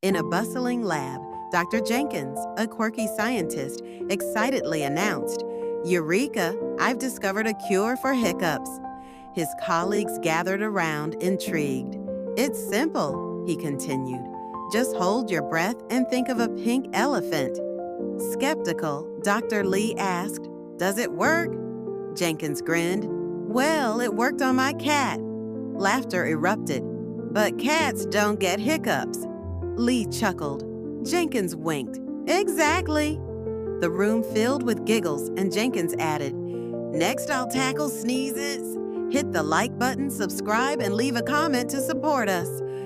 In a bustling lab, Dr. Jenkins, a quirky scientist, excitedly announced, "Eureka! I've discovered a cure for hiccups." His colleagues gathered around, intrigued. "It's simple," he continued. "Just hold your breath and think of a pink elephant." Skeptical, Dr. Lee asked, "Does it work?" Jenkins grinned. "Well, it worked on my cat." Laughter erupted. "But cats don't get hiccups." Lee chuckled. Jenkins winked. "Exactly." The room filled with giggles, and Jenkins added, "Next I'll tackle sneezes." Hit the like button, subscribe, and leave a comment to support us.